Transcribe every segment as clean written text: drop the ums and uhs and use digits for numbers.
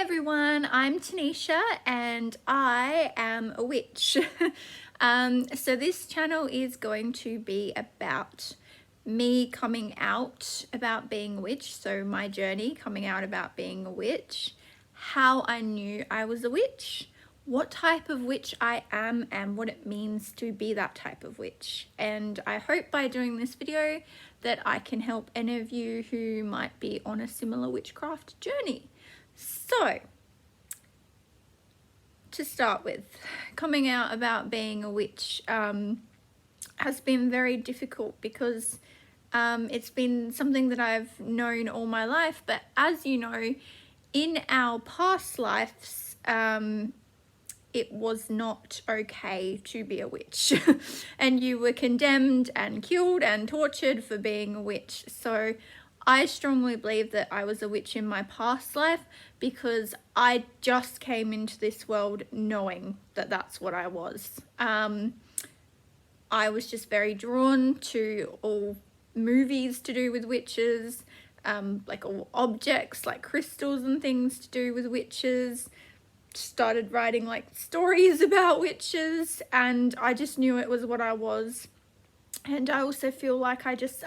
everyone, I'm Tanisha and I am a witch. So this channel is going to be about me coming out about being a witch, so my journey coming out about being a witch, how I knew I was a witch, what type of witch I am and what it means to be that type of witch. And I hope by doing this video that I can help any of you who might be on a similar witchcraft journey. So, to start with, coming out about being a witch has been very difficult because it's been something that I've known all my life, but as you know, in our past lives, it was not okay to be a witch and you were condemned and killed and tortured for being a witch. So I strongly believe that I was a witch in my past life because I just came into this world knowing that that's what I was. I was just very drawn to all movies to do with witches, like all objects like crystals and things to do with witches. Started writing like stories about witches and I just knew it was what I was. And I also feel like I just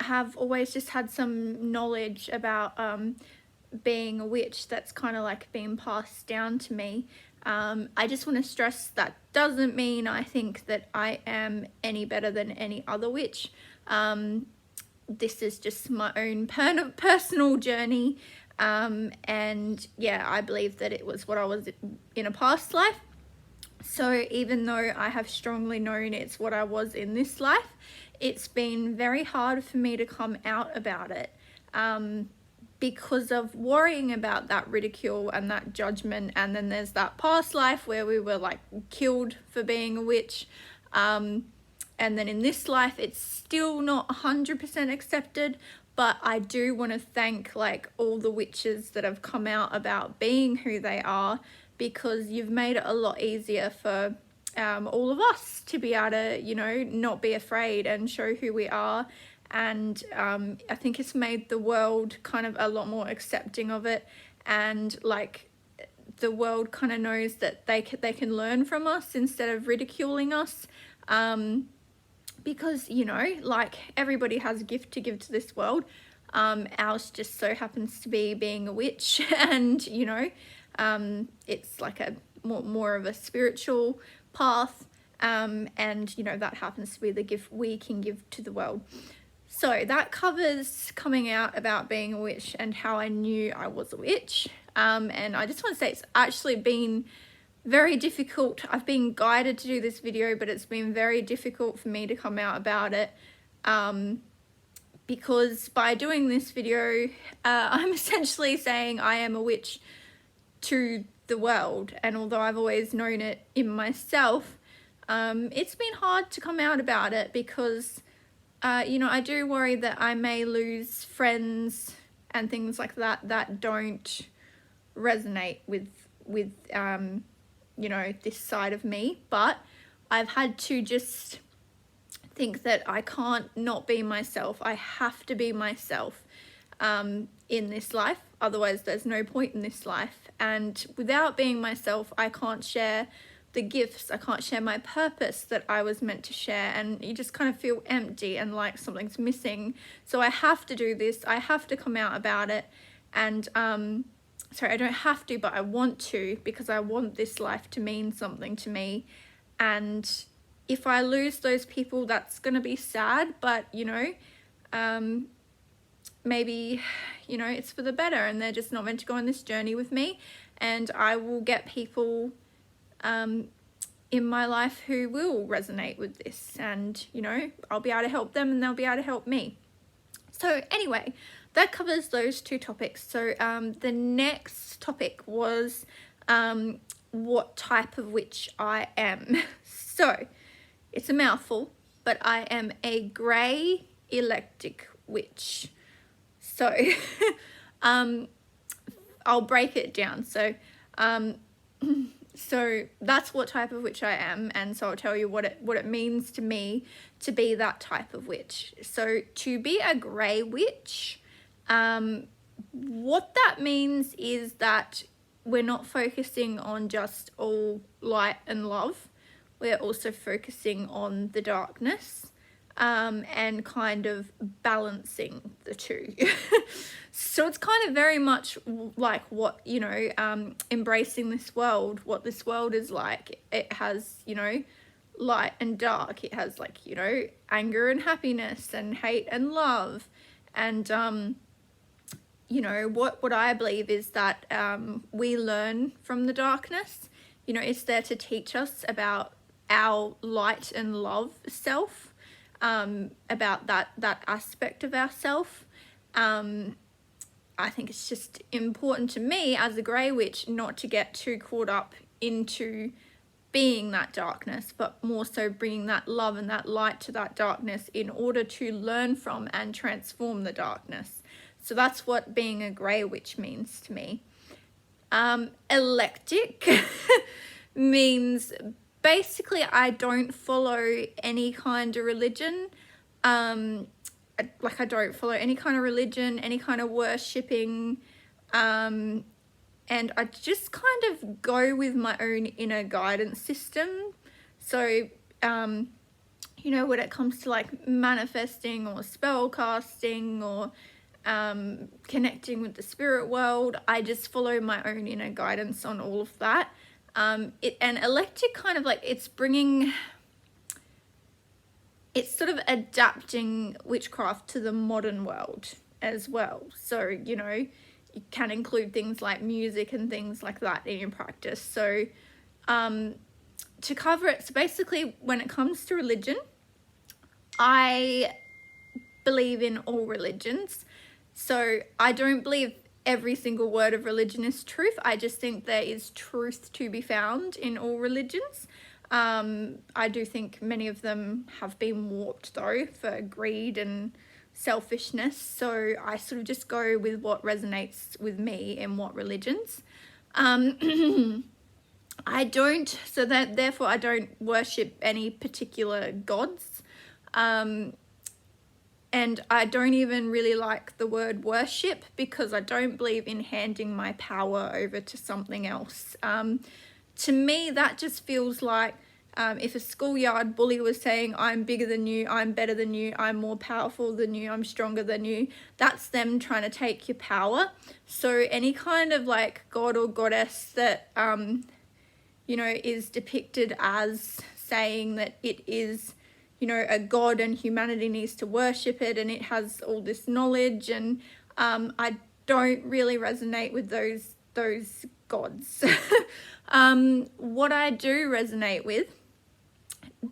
have always just had some knowledge about being a witch that's kind of like been passed down to me. I just want to stress that doesn't mean I think that I am any better than any other witch. This is just my own personal journey. And yeah, I believe that it was what I was in a past life. So even though I have strongly known it's what I was in this life, it's been very hard for me to come out about it because of worrying about that ridicule and that judgment. And then there's that past life where we were like killed for being a witch. And then in this life, it's still not 100% accepted. But I do want to thank like all the witches that have come out about being who they are, because you've made it a lot easier for all of us to be able to, you know, not be afraid and show who we are. And I think it's made the world kind of a lot more accepting of it, and like the world kind of knows that they can learn from us instead of ridiculing us. Because, you know, like everybody has a gift to give to this world. Ours just so happens to be being a witch and, you know, it's like a more of a spiritual path. And, you know, that happens to be the gift we can give to the world. So that covers coming out about being a witch and how I knew I was a witch. And I just want to say it's actually been very difficult. I've been guided to do this video, but it's been very difficult for me to come out about it because by doing this video I'm essentially saying I am a witch to the world, and although I've always known it in myself, it's been hard to come out about it because you know, I do worry that I may lose friends and things like that don't resonate with you know, this side of me. But I've had to just think that I can't not be myself. I have to be myself in this life, otherwise there's no point in this life. And without being myself, I can't share the gifts, I can't share my purpose that I was meant to share, and you just kind of feel empty and like something's missing. So I have to do this, I have to come out about it. And sorry, I don't have to, but I want to, because I want this life to mean something to me. And if I lose those people, that's going to be sad, but you know, maybe, you know, it's for the better and they're just not meant to go on this journey with me, and I will get people in my life who will resonate with this, and you know, I'll be able to help them and they'll be able to help me. So anyway, that covers those two topics. So the next topic was what type of witch I am. So it's a mouthful, but I am a grey eclectic witch. So I'll break it down. So so that's what type of witch I am, and so I'll tell you what it means to me to be that type of witch. So to be a grey witch, what that that means is that we're not focusing on just all light and love. We're also focusing on the darkness, and kind of balancing the two. So it's kind of very much like what, you know, embracing this world, what this world is like. It has, you know, light and dark. It has, like, you know, anger and happiness and hate and love. And you know, what I believe is that we learn from the darkness. You know, it's there to teach us about our light and love self, about that aspect of ourself. I think it's just important to me as a grey witch not to get too caught up into being that darkness, but more so bringing that love and that light to that darkness in order to learn from and transform the darkness. So that's what being a grey witch means to me. Eclectic means basically I don't follow any kind of religion. Like, I don't follow any kind of religion, any kind of worshipping, and I just kind of go with my own inner guidance system. So, you know, when it comes to like manifesting or spell casting or connecting with the spirit world, I just follow my own inner guidance on all of that. And eclectic kind of like, it's sort of adapting witchcraft to the modern world as well. So, you know, you can include things like music and things like that in your practice. So to cover it, so basically when it comes to religion, I believe in all religions. So I don't believe every single word of religion is truth. I just think there is truth to be found in all religions. I do think many of them have been warped though for greed and selfishness. So I sort of just go with what resonates with me in what religions. Therefore I don't worship any particular gods. And I don't even really like the word worship because I don't believe in handing my power over to something else. To me, that just feels like if a schoolyard bully was saying, I'm bigger than you, I'm better than you, I'm more powerful than you, I'm stronger than you, that's them trying to take your power. So any kind of like god or goddess that, you know, is depicted as saying that it is, you know, a god and humanity needs to worship it and it has all this knowledge, and I don't really resonate with those gods. What I do resonate with,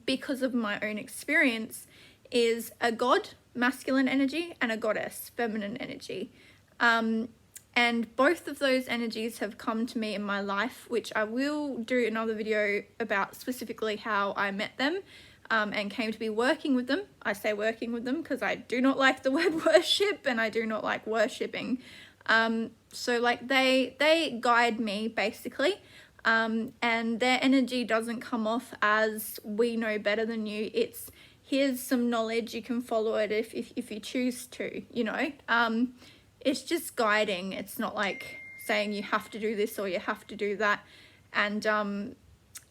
because of my own experience, is a god, masculine energy, and a goddess, feminine energy. And both of those energies have come to me in my life, which I will do another video about specifically how I met them and came to be working with them. I say working with them because I do not like the word worship and I do not like worshipping. So like they guide me basically, and their energy doesn't come off as we know better than you. It's here's some knowledge, you can follow it if you choose to, you know. It's just guiding. It's not like saying you have to do this or you have to do that. And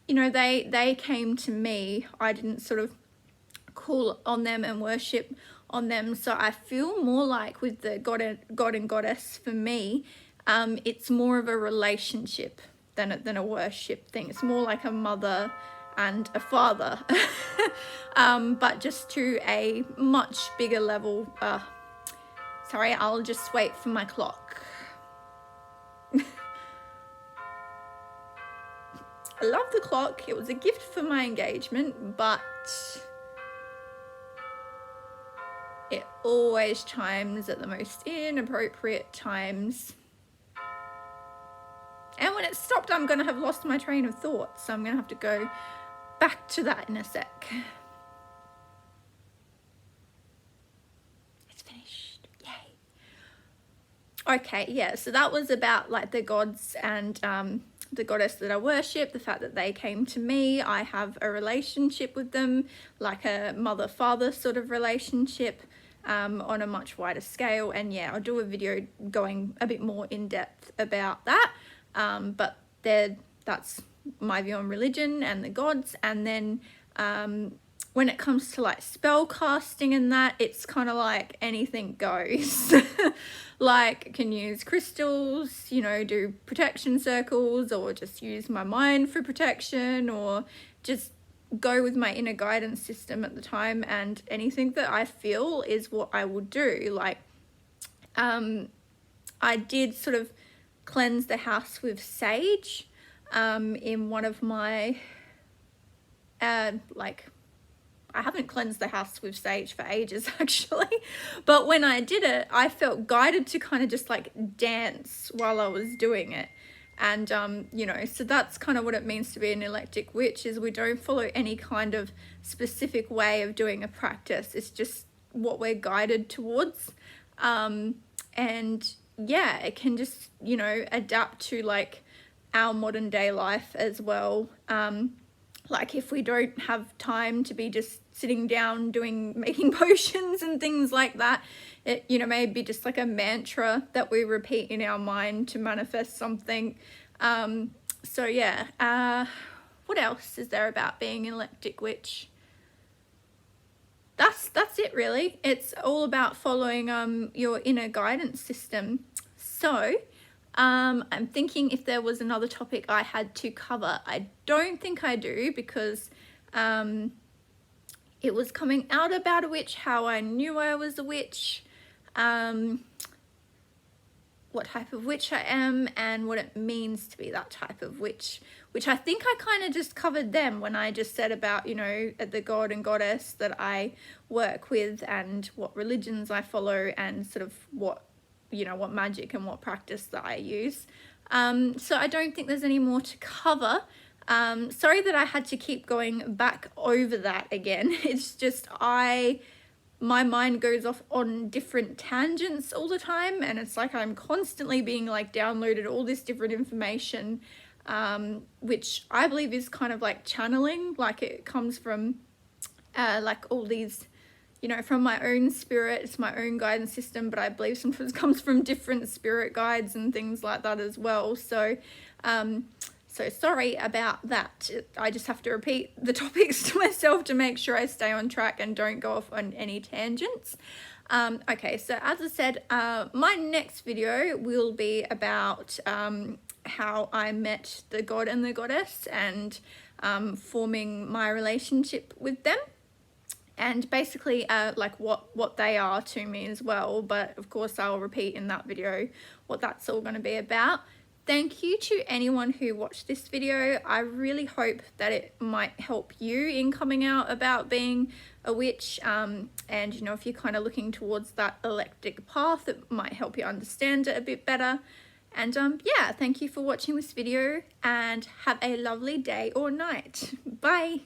you know, they came to me. I didn't sort of call on them and worship on them. So I feel more like with the god and goddess, for me, it's more of a relationship than a worship thing. It's more like a mother and a father, but just to a much bigger level. Sorry, I'll just wait for my clock. I love the clock. It was a gift for my engagement, but it always chimes at the most inappropriate times. And when it stopped, I'm going to have lost my train of thought. So I'm going to have to go back to that in a sec. It's finished. Yay. Okay, yeah. So that was about like the gods and the goddess that I worship, the fact that they came to me. I have a relationship with them, like a mother-father sort of relationship. on a much wider scale. And yeah, I'll do a video going a bit more in depth about that. But that's my view on religion and the gods. And then when it comes to like spell casting and that, it's kind of like anything goes. Like, can use crystals, you know, do protection circles, or just use my mind for protection, or just go with my inner guidance system at the time, and anything that I feel is what I will do. Like, I did sort of cleanse the house with sage in one of my I haven't cleansed the house with sage for ages actually, but when I did it, I felt guided to kind of just like dance while I was doing it. And you know, so that's kind of what it means to be an eclectic witch, is we don't follow any kind of specific way of doing a practice. It's just what we're guided towards. And yeah, it can just, you know, adapt to like our modern day life as well. Like if we don't have time to be just sitting down making potions and things like that, it, you know, maybe just like a mantra that we repeat in our mind to manifest something. So yeah, what else is there about being an eclectic witch? That's it really. It's all about following your inner guidance system. So I'm thinking if there was another topic I had to cover. I don't think I do, because it was coming out about a witch, how I knew I was a witch, what type of witch I am, and what it means to be that type of witch, which I think I kind of just covered them when I just said about, you know, the god and goddess that I work with, and what religions I follow, and sort of what, you know, what magic and what practice that I use. So I don't think there's any more to cover. Sorry that I had to keep going back over that again. It's just my mind goes off on different tangents all the time, and it's like I'm constantly being like downloaded all this different information, which I believe is kind of like channeling. Like it comes from like all these, you know, from my own spirit. It's my own guidance system, but I believe sometimes it comes from different spirit guides and things like that as well. So so sorry about that. I just have to repeat the topics to myself to make sure I stay on track and don't go off on any tangents. Okay, so as I said, my next video will be about how I met the god and the goddess, and forming my relationship with them, and basically like what they are to me as well. But of course I'll repeat in that video what that's all going to be about. Thank you to anyone who watched this video. I really hope that it might help you in coming out about being a witch, and you know, if you're kind of looking towards that eclectic path, it might help you understand it a bit better. And yeah, thank you for watching this video, and have a lovely day or night. Bye.